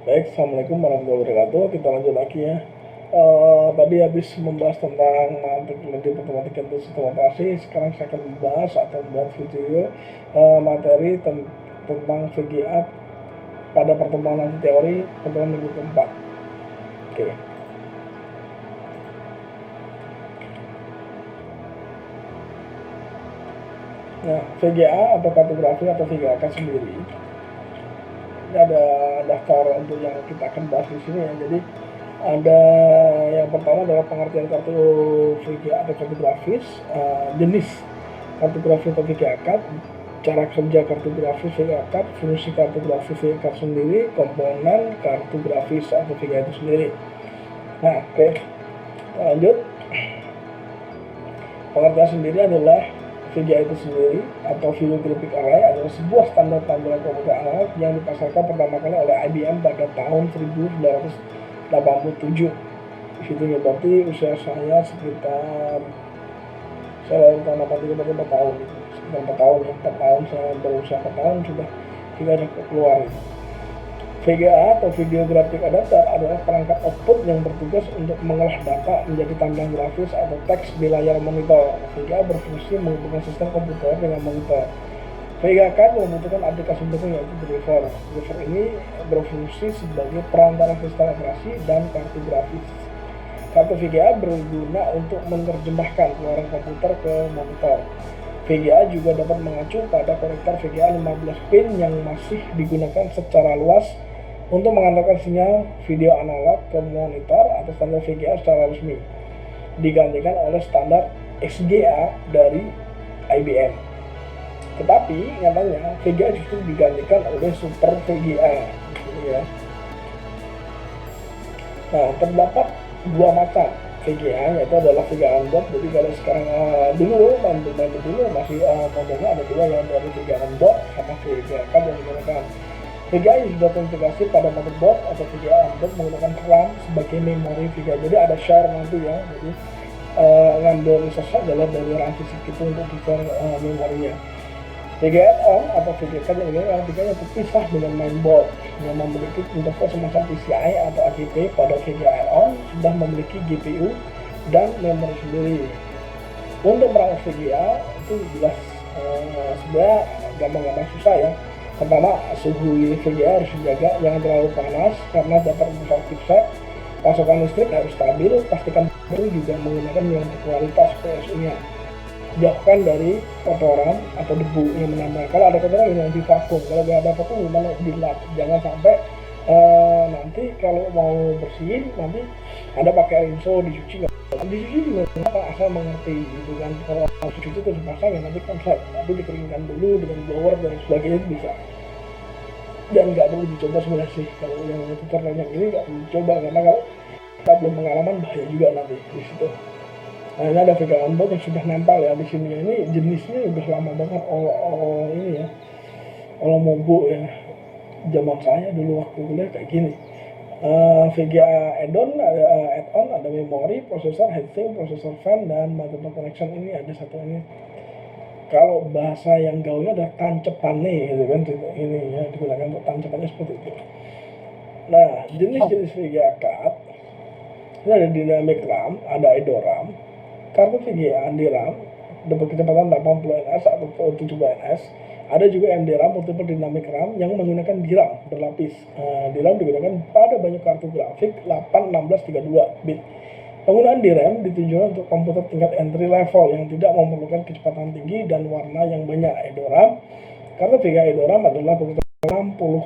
Baik, Assalamualaikum warahmatullahi wabarakatuh. Kita lanjut lagi ya. Tadi habis membahas tentang teknologi matematika untuk sistem operasi. Sekarang saya akan membahas atau membuat video materi tentang VGA pada pertemuan nanti teori pertemuan minggu keempat. Oke. Nah, VGA atau kartografi atau VGA sendiri, ini ada daftar untuk yang kita akan bahas di sini ya. Jadi ada yang pertama adalah pengertian kartu VGA atau kartografis, jenis kartografi atau VGA card, cara kerja kartografi VGA card, fungsi kartografi VGA card sendiri, komponen kartografis atau VGA itu sendiri. Nah, oke, lanjut. Pengertian sendiri adalah VGA itu sendiri atau Video Graphic Array adalah sebuah standar tampilan komputer analog yang dipasarkan pertama kali oleh IBM pada tahun 1987. Itu berarti usia saya sekitar, saya lahir tahun 83 berarti 4 tahun, sekitar 4 tahun ya, 4 tahun saya berusia 4 tahun sudah keluar. VGA atau Video Graphic Adapter adalah perangkat output yang bertugas untuk mengolah data menjadi tampilan grafis atau teks di layar monitor. VGA berfungsi menghubungkan sistem komputer dengan monitor. VGA card membutuhkan aplikasi pendukung yaitu driver. Driver ini berfungsi sebagai perantara sistem operasi dan kartu grafis. Kartu VGA berguna untuk menerjemahkan keluaran komputer ke monitor. VGA juga dapat mengacu pada konektor VGA 15 pin yang masih digunakan secara luas untuk mengantarkan sinyal video analog ke monitor atau standar VGA secara resmi, digantikan oleh standar VGA dari IBM. Tetapi nyatanya VGA justru digantikan oleh Super VGA, ya. Nah, terdapat dua macam VGA, yaitu adalah VGA on-board. Jadi kalau sekarang dulu masih modelnya ada dua, yang dari VGA on-board sama VGA card yang digunakan. VGA yang sudah terintegrasi pada motherboard atau VGA on-board menggunakan RAM sebagai memori VGA. Jadi ada share nanti ya. Jadi ngambil resource adalah dari RAM fisik itu untuk share memorinya. VGA on atau VGA card yang digunakan VGA yang terpisah dengan mainboard yang memiliki interface semacam PCI atau AGP. Pada VGA on sudah memiliki GPU dan memori sendiri. Untuk merawat VGA itu jelas sebenarnya gampang-gampang susah ya. Pertama, suhu VGA harus dijaga, jangan terlalu panas karena dapat merusak chipset. Pasokan listrik harus stabil, pastikan baru juga menggunakan yang berkualitas PSU-nya. Jauhkan dari kotoran atau debu yang menambah. Kalau ada kotoran yang divakum, kalau nggak ada vakum gimana dilap. Jangan sampai nanti kalau mau bersihin nanti ada pakai rinso dicuci juga apa asal mengerti gitu kan. Kalau cuci itu terus pasang ya nanti konslet, tapi dikeringkan dulu dengan blower dan sebagainya itu bisa. Dan nggak perlu dicoba sebenarnya sih, kalau yang tutor yang ini nggak perlu dicoba karena kalau kita belum pengalaman bahaya juga nanti di situ. Nah, ini ada VGA onboard yang sudah nempel ya di sini. Ini jenisnya udah lama banget, ini ya, mobo ya. Zaman saya dulu waktu kuliah kayak gini. VGA add-on ada memori, prosesor, heatsink, prosesor fan, dan motherboard connection. Ini ada satu ini. Kalau bahasa yang gaulnya ada tancepannya gitu kan, ini ya digunakan untuk tancepannya seperti itu. Nah, jenis-jenis VGA card ini ada dynamic RAM, ada edoram, kartu VGA DRAM berkecepatan 80 ns atau 70 ns. Ada juga MDRAM multiple dynamic RAM yang menggunakan DRAM berlapis. DRAM digunakan pada banyak kartu grafik 8, 16, 32 bit. Penggunaan DRAM ditunjukkan untuk komputer tingkat entry level yang tidak memerlukan kecepatan tinggi dan warna yang banyak. edoram, kartu VGA edoram adalah berkecepatan 60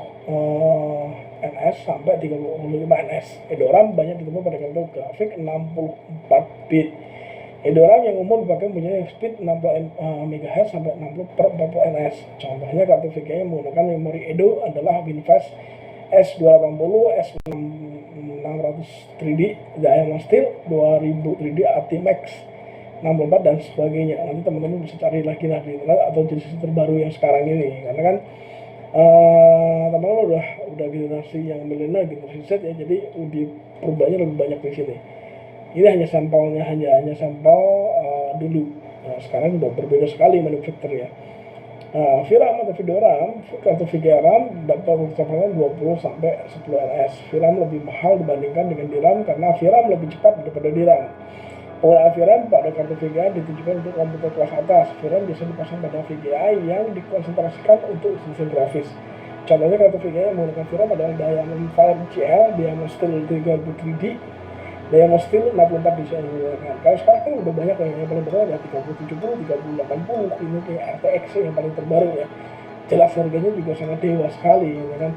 ns sampai 35 ns. edoram banyak ditemukan pada kartu grafik 64 bit. edoram yang umum dipakai mempunyai speed 60 MHz sampai 60 per 40 ns. Contohnya kartu VGA yang menggunakan memori Edo adalah WinFast S280, S600 3D, Diamond Steel 2000 3D, Atimax 64 dan sebagainya. Nanti teman-teman bisa cari lagi di internet atau jenis terbaru yang sekarang ini, karena kan teman-teman udah generasi yang milenial, generasi Z ya, jadi perubahannya lebih banyak di sini. Ini hanya sampelnya, hanya sampel dulu. Nah, sekarang udah berbeda sekali manufakturnya. VRAM atau video RAM, kartu VGA RAM dapat kecepatan 20 sampai 10 ns. VRAM lebih mahal dibandingkan dengan DRAM karena VRAM lebih cepat daripada DRAM. Penggunaan VRAM pada kartu VGA ditujukan untuk komputer kelas atas. VRAM bisa dipasang pada VGA yang dikonsentrasikan untuk mesin grafis. Contohnya kartu VGA yang menggunakan VRAM adalah Diamond Fire GL, Diamond Steel 3D, Diamond Steel 64 bisa digunakan. Kalau sekarang kan udah banyak yang paling terbaru ya 3070, 3080, ini kayak RTX yang paling terbaru ya. Jelas harganya juga sangat dewa sekali, ya kan.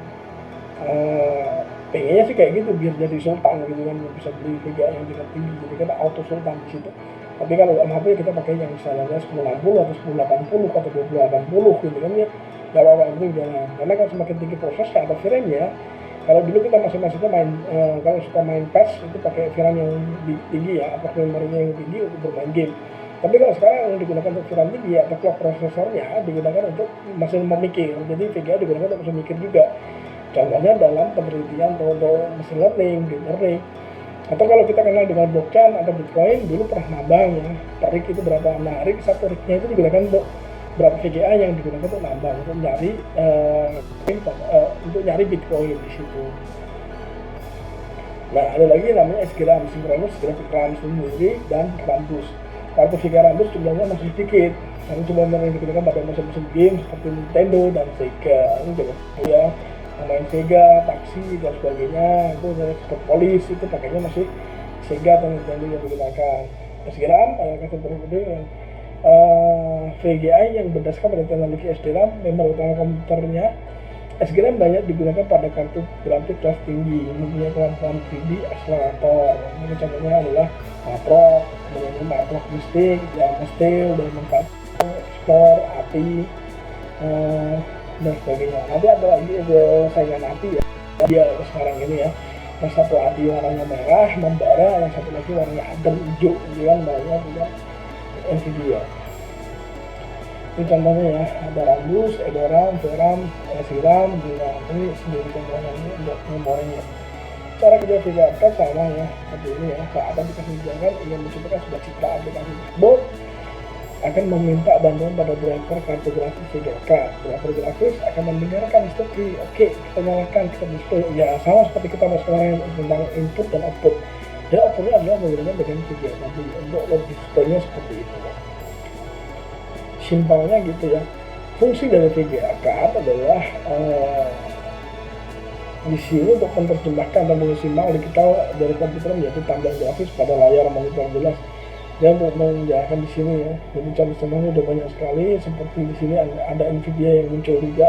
Pengennya sih kayak gitu biar jadi sultan gitu kan, bisa beli VGA yang tingkat tinggi, jadi kan auto sultan di situ. Tapi kalau dalam HP kita pakai yang misalnya 1060 atau 1080 atau 2080 gitu kan ya, nggak apa-apa itu jangan. Karena kan semakin tinggi prosesnya atau VRAM-nya, kalau dulu kita masing-masingnya main kalau suka main PES itu pakai VRAM yang tinggi ya, atau memorinya yang tinggi untuk bermain game. Tapi kalau sekarang yang digunakan untuk VRAM tinggi atau clock prosesornya digunakan untuk mesin memikir, jadi VGA digunakan untuk mesin mikir juga. Contohnya dalam penelitian atau mesin learning, deep learning. Atau kalau kita kenal dengan blockchain atau bitcoin, dulu pernah nambang ya, per rig itu berapa. Nah, satu rignya itu digunakan untuk berapa VGA yang digunakan untuk nambang, untuk nyari bitcoin di situ. Nah, ada lagi namanya SGRAM, Synchronous Graphic RAM sendiri, dan Rambus. Kartu VGA Rambus jumlahnya masih sedikit, karena cuma yang digunakan pada mesin-mesin game seperti Nintendo dan Sega. Ini juga ya, main Sega, taksi dan sebagainya, itu dari sport polis itu pakainya masih Sega atau Nintendo yang digunakan. SGRAM kartu berikutnya yang VGA yang berdasarkan pada teknologi SDRAM, memori utama komputernya. SGRAM banyak digunakan pada kartu grafik kelas tinggi, mempunyai kemampuan 3D akselerator. Ini contohnya adalah Matrok, kemudian Matrok Mystic, Diamond Steel, Diamond Explore, API, dan sebagainya. Nanti ada lagi saingan API ya, dia sekarang ini ya. Yang satu API warnanya merah, membara, yang satu lagi warnanya adem hijau, kan banyak juga NVIDIA. Ini contohnya ya, ada Rambus, edoram, VRAM, SGRAM, ini sendiri contohnya ini untuk memorinya. Cara kerja VGA sama ya, seperti ini ya. Saat aplikasi dijalankan ingin menciptakan sebuah citra aplikasi tersebut, akan meminta bantuan pada driver kartu grafis VGA. Driver grafis akan mendengarkan instruksi, oke, kita nyalakan, kita display. Ya sama seperti kita sekarang tentang input dan output. Dan outputnya adalah menggunakan bagian VGA tadi untuk displaynya seperti itu. Simpelnya gitu ya. Fungsi dari VGA adalah di sini untuk menerjemahkan dan mengisimal digital dari komputer menjadi tampilan grafis pada layar monitor jelas. Dan untuk menjalankan di sini ya, jadi contoh-contohnya udah banyak sekali. Seperti di sini ada NVIDIA yang muncul juga.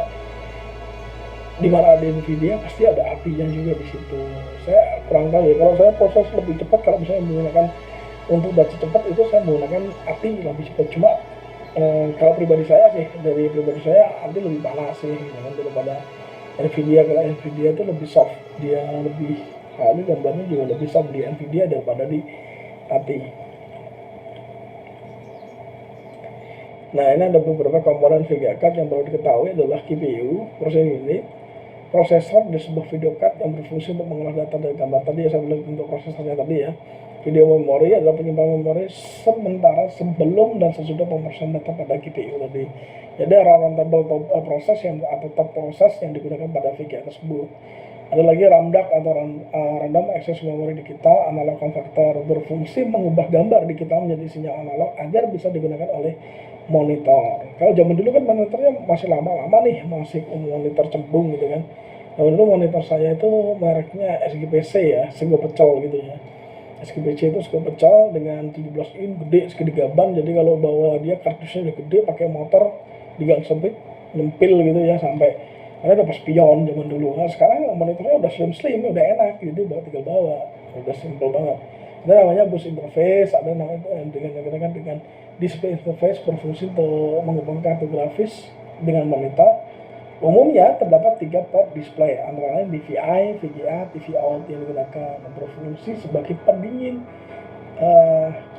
Di mana ada NVIDIA pasti ada API-nya juga di situ. Saya kurang tahu ya. Kalau saya proses lebih cepat, kalau misalnya menggunakan untuk data cepat itu saya menggunakan API lebih cepat. Cuma kalau pribadi saya sih, dari pribadi saya API lebih panas sih daripada NVIDIA. Kalau NVIDIA itu lebih soft, dia lebih ini gambarnya juga lebih soft di NVIDIA daripada di API. Nah, ini ada beberapa komponen VGA card yang perlu diketahui adalah GPU, processing unit, prosesor dan sebuah video card yang berfungsi untuk mengolah data dari gambar tadi ya, saya bilang untuk prosesornya tadi ya. Video memori adalah penyimpanan memori sementara sebelum dan sesudah pemrosesan data pada GPU tadi. Jadi runtable proses yang atau top proses yang digunakan pada VGA tersebut. Ada lagi RAMDAC atau Random Access Memory Digital Analog Converter, berfungsi mengubah gambar digital menjadi sinyal analog agar bisa digunakan oleh monitor. Kalau zaman dulu kan monitornya masih lama-lama nih, masih monitor cembung gitu kan. Zaman dulu monitor saya itu mereknya SGPC ya, sego pecel gitu ya. SGPC itu sego pecel dengan 17 in gede segede gaban, jadi kalau bawa dia kartusnya udah gede pakai motor di gang sempit nyempil gitu ya, sampai ada pas spion zaman dulu. Nah sekarang monitornya udah slim udah enak, jadi tinggal bawa, udah simple banget. Ada namanya bus interface, ada namanya dengan display interface, berfungsi untuk menghubungkan kartu grafis dengan monitor. Umumnya terdapat 3 port display, antara lain DVI, VGA, TV out yang digunakan, berfungsi sebagai pendingin.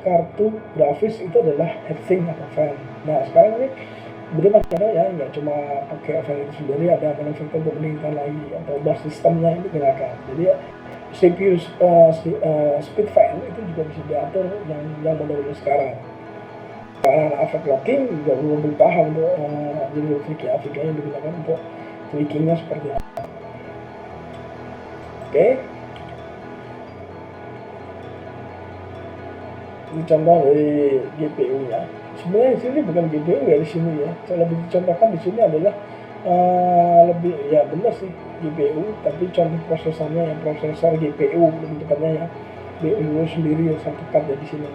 Kartu grafis itu adalah heatsink atau fan. Nah sekarang ini bener ada ya, nggak cuma pakai fan itu sendiri, ada konektor untuk pendinginan lagi atau bus sistemnya yang digunakan. Jadi CPU speed fan itu juga bisa diatur yang model sekarang. Karena efek locking juga belum paham untuk Jadi VGA yang digunakan untuk tweakingnya seperti apa. Oke. Ini contoh dari GPU-nya. Sebenarnya di sini bukan GPU ya di sini ya. Saya lebih dicontohkan di sini adalah lebih ya benar sih GPU, tapi contoh prosesornya yang prosesor GPU lebih tepatnya ya. GPU sendiri yang saya tekan ya di sini.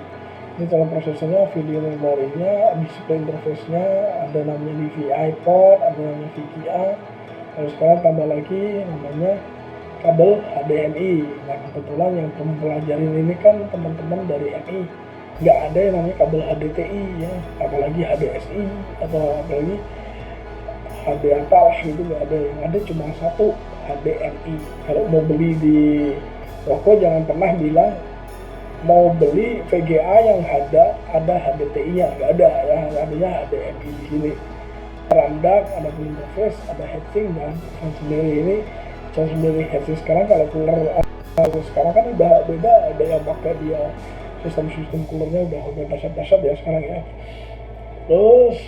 Ini contoh prosesornya, video memorinya, display interface-nya, ada namanya DVI port, ada namanya VGA. Lalu sekarang tambah lagi namanya kabel HDMI. Nah kebetulan yang pelajarin ini kan teman-teman dari MI, nggak ada yang namanya kabel HDTI ya, apalagi HDSI atau apalagi HD apalah gitu, nggak ada. Yang ada cuma satu, HDMI. Kalau mau beli di toko jangan pernah bilang mau beli VGA yang ada HDTI-nya, nggak ada ya, adanya HDMI di sini. Randak, ada interface, ada heatsink dan sendiri ini sendiri heatsink. Sekarang kalau cooler sekarang kan udah beda, ada yang pakai dia sistem coolernya udah dasar ya sekarang ya. Terus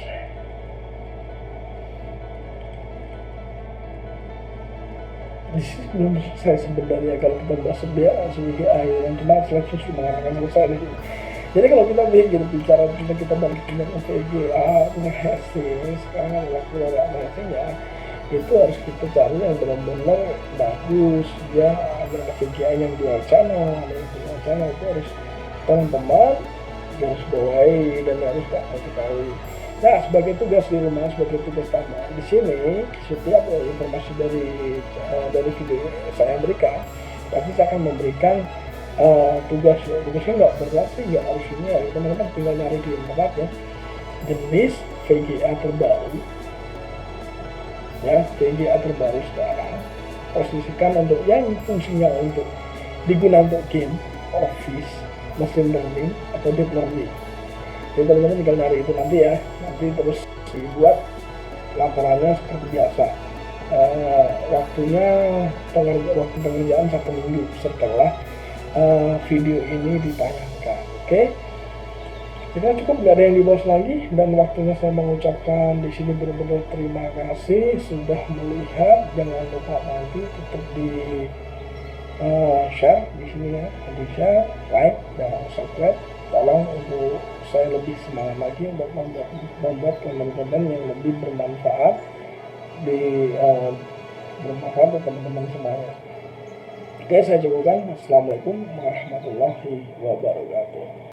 di sini belum selesai sebenarnya kalau kita bahas VGA yang cuma seleksi mengatakan selesai di sini. Jadi kalau kita bicara tentang kita balik dengan VGA dengan heatsink, sekarang adalah keluar heatsink ya, itu harus kita cari yang benar-benar bagus ya. Ada VGA yang dual channel, itu harus teman-teman harus bawahi dan harus ketahui. Nah sebagai tugas di rumah, sebagai tugas tambahan di sini, setiap informasi dari video saya berikan, pasti saya akan memberikan tugasnya nggak berat sih, nggak harus ini ya, teman-teman tinggal nyari di internet ya, jenis VGA terbaru ya, VGA terbaru sekarang posisikan untuk yang fungsinya untuk digunakan untuk game, office, machine learning atau deep learning. Jadi teman-teman tinggal nyari itu nanti ya, nanti terus dibuat laporannya seperti biasa. Waktu pengerjaan 1 minggu setelah video ini ditayangkan. Oke. Kita cukup, nggak ada yang dibahas lagi, dan waktunya saya mengucapkan di sini benar-benar terima kasih sudah melihat. Jangan lupa nanti tetap di share di sini ya, di share, like dan subscribe. Tolong untuk saya lebih semangat lagi untuk membuat konten-konten yang lebih bermanfaat bermanfaat untuk teman-teman semuanya. Oke, saya cukupkan. Assalamualaikum warahmatullahi wabarakatuh.